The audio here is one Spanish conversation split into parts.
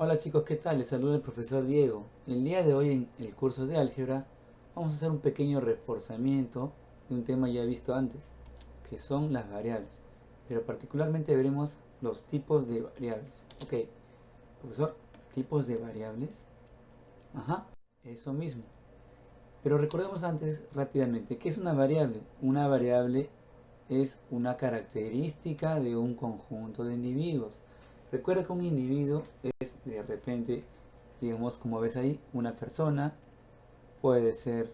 Hola chicos, ¿qué tal? Les saluda el profesor Diego. El día de hoy en el curso de álgebra vamos a hacer un pequeño reforzamiento de un tema ya visto antes, que son las variables. Pero particularmente veremos los tipos de variables. Ok, profesor, tipos de variables. Ajá, eso mismo. Pero recordemos antes rápidamente, ¿qué es una variable? Una variable es una característica de un conjunto de individuos. Recuerda que un individuo es de repente, digamos, como ves ahí, una persona, puede ser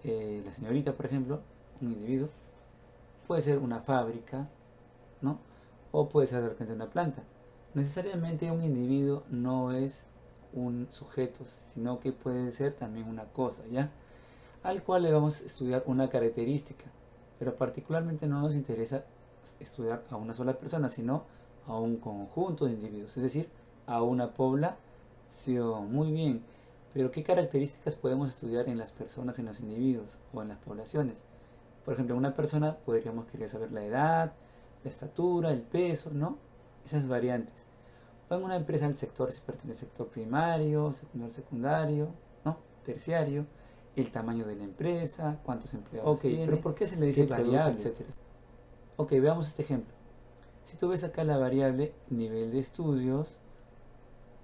la señorita, por ejemplo, un individuo, puede ser una fábrica, ¿no? O puede ser de repente una planta. Necesariamente un individuo no es un sujeto, sino que puede ser también una cosa, ¿ya? Al cual le vamos a estudiar una característica, pero particularmente no nos interesa estudiar a una sola persona, sino a un conjunto de individuos, es decir, a una población. Muy bien, pero ¿qué características podemos estudiar en las personas, en los individuos o en las poblaciones? Por ejemplo, en una persona podríamos querer saber la edad, la estatura, el peso, ¿no? Esas variantes. O en una empresa el sector, si pertenece al sector primario, secundario, ¿no? Terciario, el tamaño de la empresa, cuántos empleados tiene, pero ¿por qué se le dice variable, etcétera? Ok, veamos este ejemplo. Si tú ves acá la variable nivel de estudios,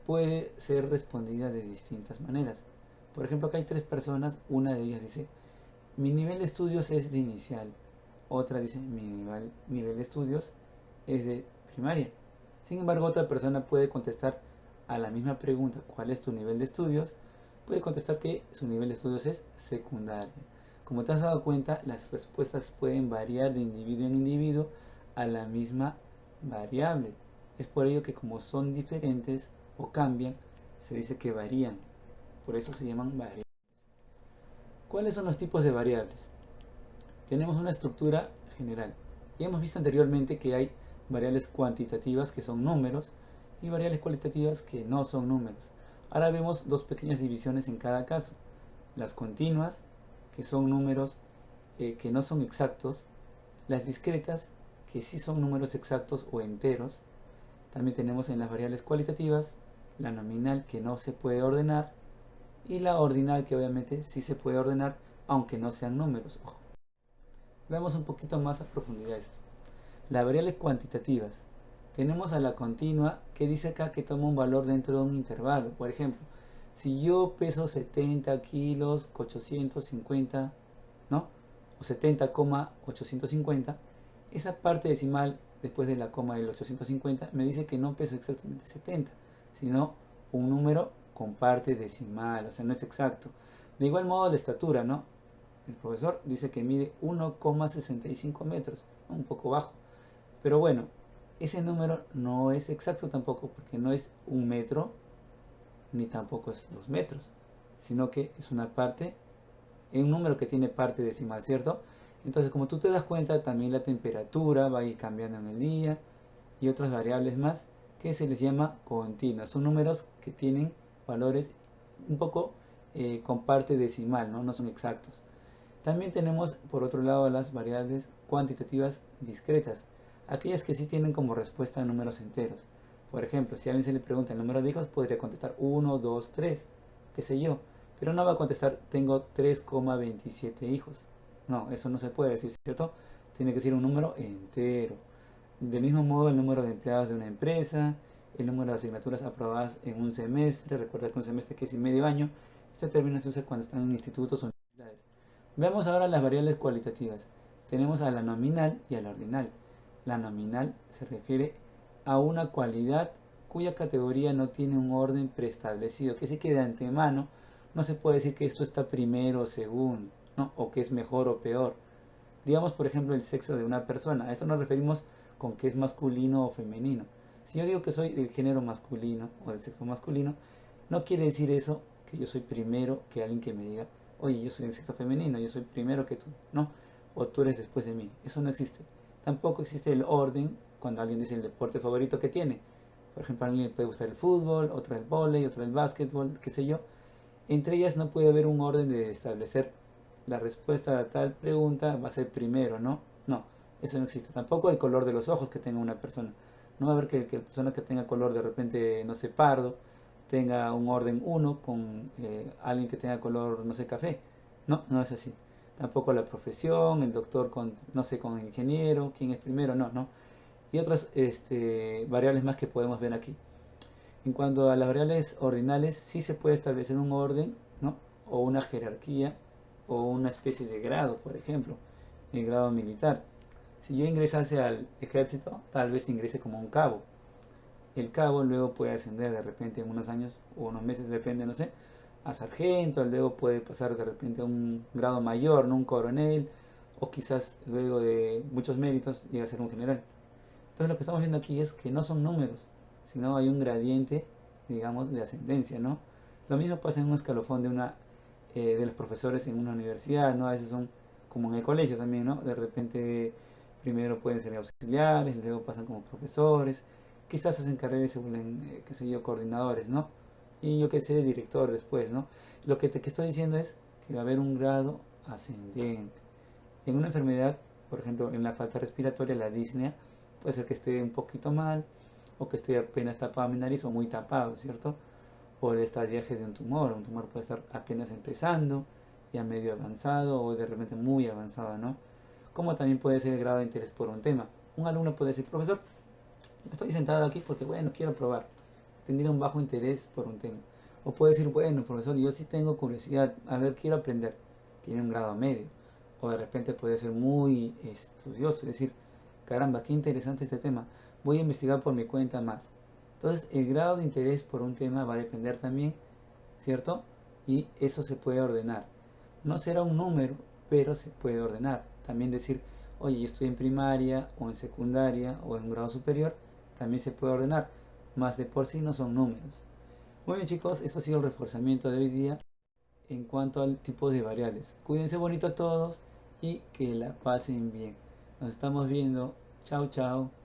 puede ser respondida de distintas maneras. Por ejemplo, acá hay tres personas, una de ellas dice, mi nivel de estudios es de inicial, otra dice, mi nivel de estudios es de primaria. Sin embargo, otra persona puede contestar a la misma pregunta, ¿cuál es tu nivel de estudios? Puede contestar que su nivel de estudios es secundaria. Como te has dado cuenta, las respuestas pueden variar de individuo en individuo a la misma variable. Es por ello que como son diferentes o cambian, se dice que varían. Por eso se llaman variables. ¿Cuáles son los tipos de variables? Tenemos una estructura general. Y hemos visto anteriormente que hay variables cuantitativas que son números y variables cualitativas que no son números. Ahora vemos dos pequeñas divisiones en cada caso. Las continuas, que son números que no son exactos. Las discretas, que sí son números exactos o enteros. También tenemos en las variables cualitativas la nominal, que no se puede ordenar, y la ordinal, que obviamente sí se puede ordenar aunque no sean números. Ojo. Veamos un poquito más a profundidad esto. Las variables cuantitativas. Tenemos a la continua, que dice acá que toma un valor dentro de un intervalo. Por ejemplo, si yo peso 70 kilos 850, ¿no? O 70,850, esa parte decimal después de la coma del 850 me dice que no peso exactamente 70, sino un número con parte decimal, o sea, no es exacto. De igual modo la estatura, ¿no? El profesor dice que mide 1,65 metros, un poco bajo. Pero bueno, ese número no es exacto tampoco, porque no es un metro ni tampoco es 2 metros, sino que es una parte, un número que tiene parte decimal, ¿cierto? Entonces, como tú te das cuenta, también la temperatura va a ir cambiando en el día y otras variables más que se les llama continuas. Son números que tienen valores un poco con parte decimal, ¿no? No son exactos. También tenemos por otro lado las variables cuantitativas discretas, aquellas que sí tienen como respuesta números enteros. Por ejemplo, si a alguien se le pregunta el número de hijos, podría contestar 1, 2, 3, qué sé yo, pero no va a contestar tengo 3,27 hijos. No, eso no se puede decir, ¿cierto? Tiene que ser un número entero. Del mismo modo, el número de empleados de una empresa, el número de asignaturas aprobadas en un semestre, recuerda que un semestre que es y medio año, este término se usa cuando están en institutos o universidades. Veamos ahora las variables cualitativas. Tenemos a la nominal y a la ordinal. La nominal se refiere a una cualidad cuya categoría no tiene un orden preestablecido, que sí que de antemano no se puede decir que esto está primero o segundo, ¿no? O que es mejor o peor. Digamos, por ejemplo, el sexo de una persona. A esto nos referimos con que es masculino o femenino. Si yo digo que soy del género masculino o del sexo masculino, no quiere decir eso que yo soy primero que alguien que me diga, oye, yo soy del sexo femenino, yo soy primero que tú. No, o tú eres después de mí. Eso no existe. Tampoco existe el orden cuando alguien dice el deporte favorito que tiene. Por ejemplo, a alguien le puede gustar el fútbol, otro el vóley, otro el básquetbol, qué sé yo. Entre ellas no puede haber un orden de establecer la respuesta a tal pregunta va a ser primero, ¿no? No, eso no existe. Tampoco el color de los ojos que tenga una persona. No va a haber que la persona que tenga color de repente, no sé, pardo, tenga un orden uno con alguien que tenga color, no sé, café. No, no es así. Tampoco la profesión, el doctor con, no sé, con el ingeniero, quién es primero, no, no. Y otras variables más que podemos ver aquí. En cuanto a las variables ordinales, sí se puede establecer un orden, ¿no? O una jerarquía, o una especie de grado, por ejemplo, el grado militar. Si yo ingresase al ejército, tal vez ingrese como un cabo. El cabo luego puede ascender de repente en unos años o unos meses, depende, no sé, a sargento, luego puede pasar de repente a un grado mayor, ¿no? Un coronel, o quizás luego de muchos méritos llega a ser un general. Entonces lo que estamos viendo aquí es que no son números, sino hay un gradiente, digamos, de ascendencia, ¿no? Lo mismo pasa en un escalafón de los profesores en una universidad, ¿no? A veces son como en el colegio también, ¿no? De repente primero pueden ser auxiliares, luego pasan como profesores, quizás hacen carrera y se vuelven, qué sé yo, coordinadores, ¿no? Y yo qué sé, director después, ¿no? Lo que estoy diciendo es que va a haber un grado ascendente. En una enfermedad, por ejemplo, en la falta respiratoria, la disnea, puede ser que esté un poquito mal, o que esté apenas tapado mi nariz o muy tapado, ¿cierto? O el estadiaje de un tumor puede estar apenas empezando, ya medio avanzado o de repente muy avanzado, ¿no? Como también puede ser el grado de interés por un tema. Un alumno puede decir, profesor, estoy sentado aquí porque, bueno, quiero probar. Tendría un bajo interés por un tema. O puede decir, bueno, profesor, yo sí tengo curiosidad, a ver, quiero aprender. Tiene un grado medio. O de repente puede ser muy estudioso, es decir, caramba, qué interesante este tema. Voy a investigar por mi cuenta más. Entonces, el grado de interés por un tema va a depender también, ¿cierto? Y eso se puede ordenar. No será un número, pero se puede ordenar. También decir, oye, yo estoy en primaria o en secundaria o en un grado superior, también se puede ordenar. Más de por sí no son números. Muy bien chicos, esto ha sido el reforzamiento de hoy día en cuanto al tipo de variables. Cuídense bonito a todos y que la pasen bien. Nos estamos viendo. Chao, chao.